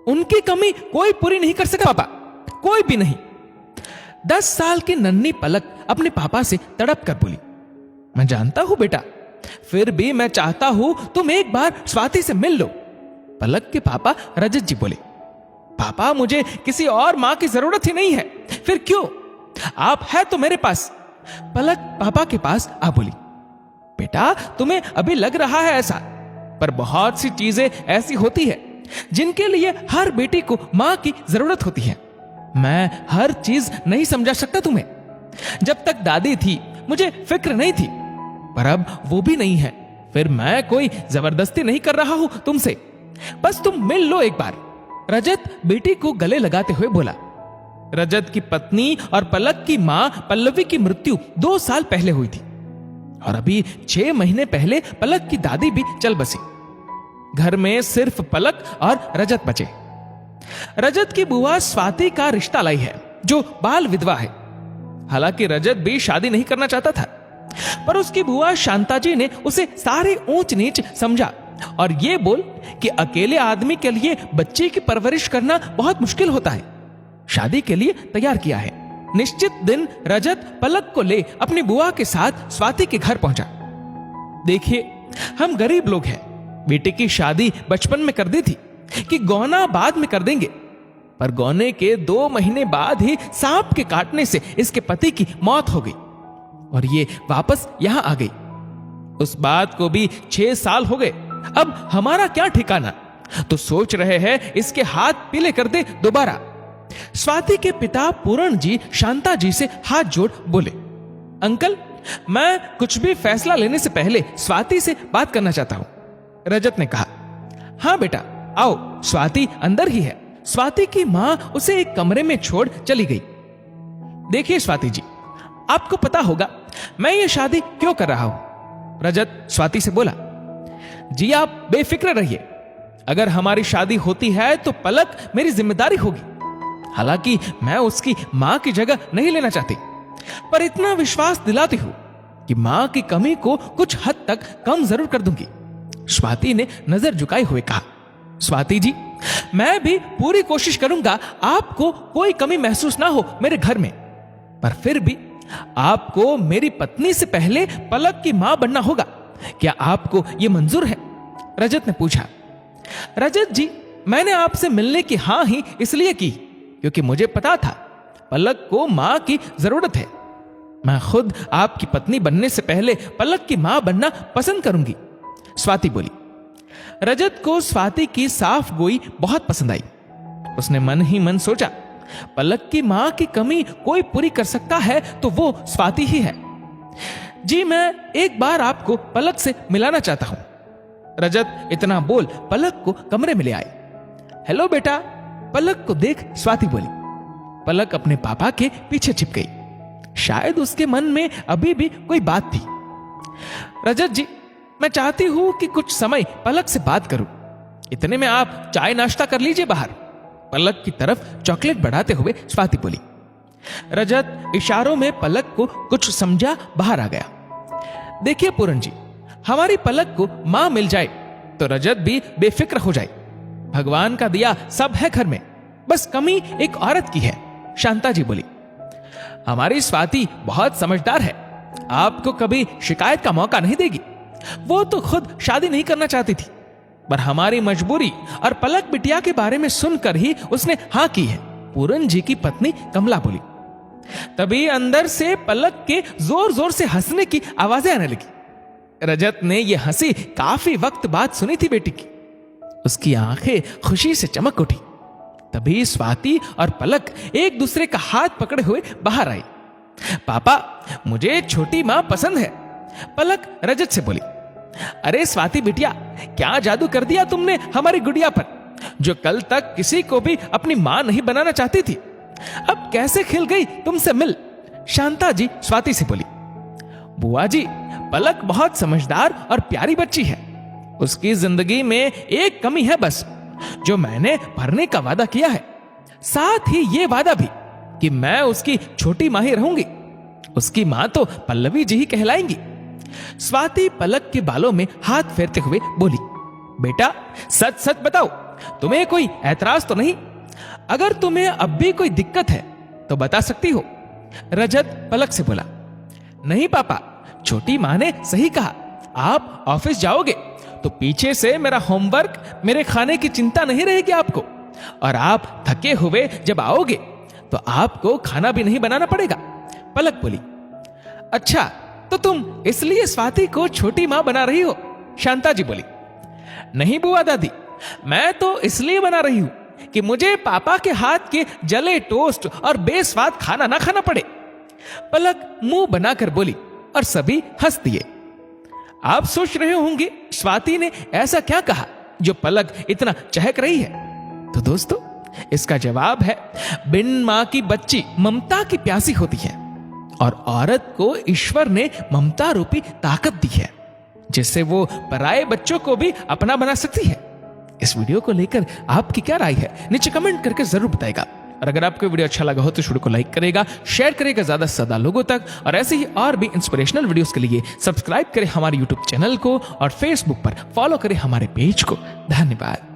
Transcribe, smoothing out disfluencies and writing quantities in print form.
उनकी कमी कोई पूरी नहीं कर सका पापा, कोई भी नहीं। 10 साल की नन्ही पलक अपने पापा से तड़प कर बोली, मैं जानता हूं बेटा, फिर भी मैं चाहता हूं तुम एक बार स्वाति से मिल लो। पलक के पापा रजत जी बोले, पापा मुझे किसी और मां की जरूरत ही नहीं है, फिर क्यों, आप है तो मेरे पास। पलक पापा के पास आ बोली, बेटा तुम्हें अभी लग रहा है ऐसा, पर बहुत सी चीजें ऐसी होती है जिनके लिए हर बेटी को मां की जरूरत होती है। मैं हर चीज नहीं समझा सकता तुम्हें। जब तक दादी थी मुझे फिक्र नहीं थी, पर अब वो भी नहीं है, फिर मैं कोई जबरदस्ती नहीं कर रहा हूं तुमसे, बस तुम मिल लो एक बार। रजत बेटी को गले लगाते हुए बोला। रजत की पत्नी और पलक की मां पल्लवी की मृत्यु 2 साल पहले हुई थी और अभी 6 महीने पहले पलक की दादी भी चल बसी। घर में सिर्फ पलक और रजत बचे। रजत की बुआ स्वाति का रिश्ता लाई है जो बाल विधवा है। हालांकि रजत भी शादी नहीं करना चाहता था, पर उसकी बुआ शांता जी ने उसे सारे ऊंच नीच समझा और ये बोल कि अकेले आदमी के लिए बच्चे की परवरिश करना बहुत मुश्किल होता है, शादी के लिए तैयार किया है। निश्चित दिन रजत पलक को ले अपनी बुआ के साथ स्वाति के घर पहुंचा। देखिए हम गरीब लोग हैं, बेटे की शादी बचपन में कर दी थी कि गौना बाद में कर देंगे, पर गौने के 2 महीने बाद ही सांप के काटने से इसके पति की मौत हो गई और ये वापस यहां आ गई। उस बात को भी 6 साल हो गए, अब हमारा क्या ठिकाना, तो सोच रहे हैं इसके हाथ पीले कर दे दोबारा। स्वाति के पिता पूरण जी शांता जी से हाथ जोड़ बोले, अंकल मैं कुछ भी फैसला लेने से पहले स्वाति से बात करना चाहता हूं। रजत ने कहा, हां बेटा आओ, स्वाति अंदर ही है। स्वाति की मां उसे एक कमरे में छोड़ चली गई। देखिए स्वाति जी, आपको पता होगा मैं ये शादी क्यों कर रहा हूं। रजत स्वाति से बोला, जी आप बेफिक्र रहिए, अगर हमारी शादी होती है तो पलक मेरी जिम्मेदारी होगी। हालांकि मैं उसकी मां की जगह नहीं लेना चाहती, पर इतना विश्वास दिलाती हूं कि मां की कमी को कुछ हद तक कम जरूर कर दूंगी। स्वाति ने नजर झुकाए हुए कहा, स्वाति जी मैं भी पूरी कोशिश करूंगा आपको कोई कमी महसूस ना हो मेरे घर में, पर फिर भी आपको मेरी पत्नी से पहले पलक की मां बनना होगा। क्या आपको यह मंजूर है? रजत ने पूछा। रजत जी मैंने आपसे मिलने की हां ही इसलिए की क्योंकि मुझे पता था पलक को मां की जरूरत है। मैं खुद आपकी पत्नी बनने से पहले पलक की मां बनना पसंद करूंगी, स्वाति बोली। रजत को स्वाति की साफ गोई बहुत पसंद आई। उसने मन ही मन सोचा, पलक की मां की कमी कोई पूरी कर सकता है तो वो स्वाति ही है। जी मैं एक बार आपको पलक से मिलाना चाहता हूं। रजत इतना बोल पलक को कमरे में ले आए। हेलो बेटा, पलक को देख स्वाति बोली। पलक अपने पापा के पीछे छिप गई, शायद उसके मन में अभी भी कोई बात थी। रजत जी मैं चाहती हूं कि कुछ समय पलक से बात करूं, इतने में आप चाय नाश्ता कर लीजिए बाहर। पलक की तरफ चॉकलेट बढ़ाते हुए स्वाति बोली। रजत इशारों में पलक को कुछ समझा बाहर आ गया। देखिए पूरन जी, हमारी पलक को मां मिल जाए तो रजत भी बेफिक्र हो जाए। भगवान का दिया सब है घर में, बस कमी एक औरत की है, शांता जी बोली। हमारी स्वाति बहुत समझदार है, आपको कभी शिकायत का मौका नहीं देगी। वो तो खुद शादी नहीं करना चाहती थी, पर हमारी मजबूरी और पलक बिटिया के बारे में सुनकर ही उसने हां की है, पूरन जी की पत्नी कमला बोली। तभी अंदर से पलक के जोर जोर से हंसने की आवाजें आने लगी। रजत ने यह हंसी काफी वक्त बाद सुनी थी बेटी की। उसकी आंखें खुशी से चमक उठी। तभी स्वाति और पलक एक दूसरे का हाथ पकड़े हुए बाहर आई। पापा मुझे छोटी मां पसंद है, पलक रजत से बोली। अरे स्वाति बिटिया, क्या जादू कर दिया तुमने हमारी गुड़िया पर, जो कल तक किसी को भी अपनी मां नहीं बनाना चाहती थी, अब कैसे खिल गई तुमसे मिल। शांता जी स्वाति से बोली। बुआ जी, पलक बहुत समझदार और प्यारी बच्ची है, उसकी जिंदगी में एक कमी है बस, जो मैंने भरने का वादा किया है, साथ ही ये वादा भी कि मैं उसकी छोटी मां ही रहूंगी। उसकी मां तो पल्लवी जी ही कहलाएंगी। स्वाति पलक के बालों में हाथ फेरते हुए बोली। बेटा सच सच बताओ, तुम्हें कोई ऐतराज तो नहीं? अगर तुम्हें अब भी कोई दिक्कत है तो बता सकती हो। रजत पलक से बोला। नहीं पापा, छोटी माँ ने सही कहा। आप ऑफिस जाओगे तो पीछे से मेरा होमवर्क, मेरे खाने की चिंता नहीं रहेगी आपको, और आप थके हुए जब आओगे तो आपको खाना भी नहीं बनाना पड़ेगा। पलक बोली। अच्छा, तो तुम इसलिए स्वाति को छोटी माँ बना रही हो? शांता जी बोली। नहीं बुआ दादी, मैं तो इसलिए बना रही हूं कि मुझे पापा के हाथ के जले टोस्ट और बेस्वाद खाना ना खाना पड़े। पलक मुंह बनाकर बोली और सभी हंस दिए। आप सोच रहे होंगे स्वाति ने ऐसा क्या कहा जो पलक इतना चहक रही है? तो दोस्तों, इसका जवाब है, बिन मां की बच्ची ममता की प्यासी होती है, और औरत को ईश्वर ने ममता रूपी ताकत दी है, जिससे वो पराये बच्चों को भी अपना बना सकती है। इस वीडियो को लेकर आपकी क्या राय है, नीचे कमेंट करके जरूर बताएगा। और अगर आपको वीडियो अच्छा लगा हो तो वीडियो को लाइक करेगा, शेयर करेगा ज्यादा से ज्यादा लोगों तक, और ऐसे ही और भी इंस्पिरेशनल वीडियोस के लिए सब्सक्राइब करें हमारे यूट्यूब चैनल को और फेसबुक पर फॉलो करें हमारे पेज को। धन्यवाद।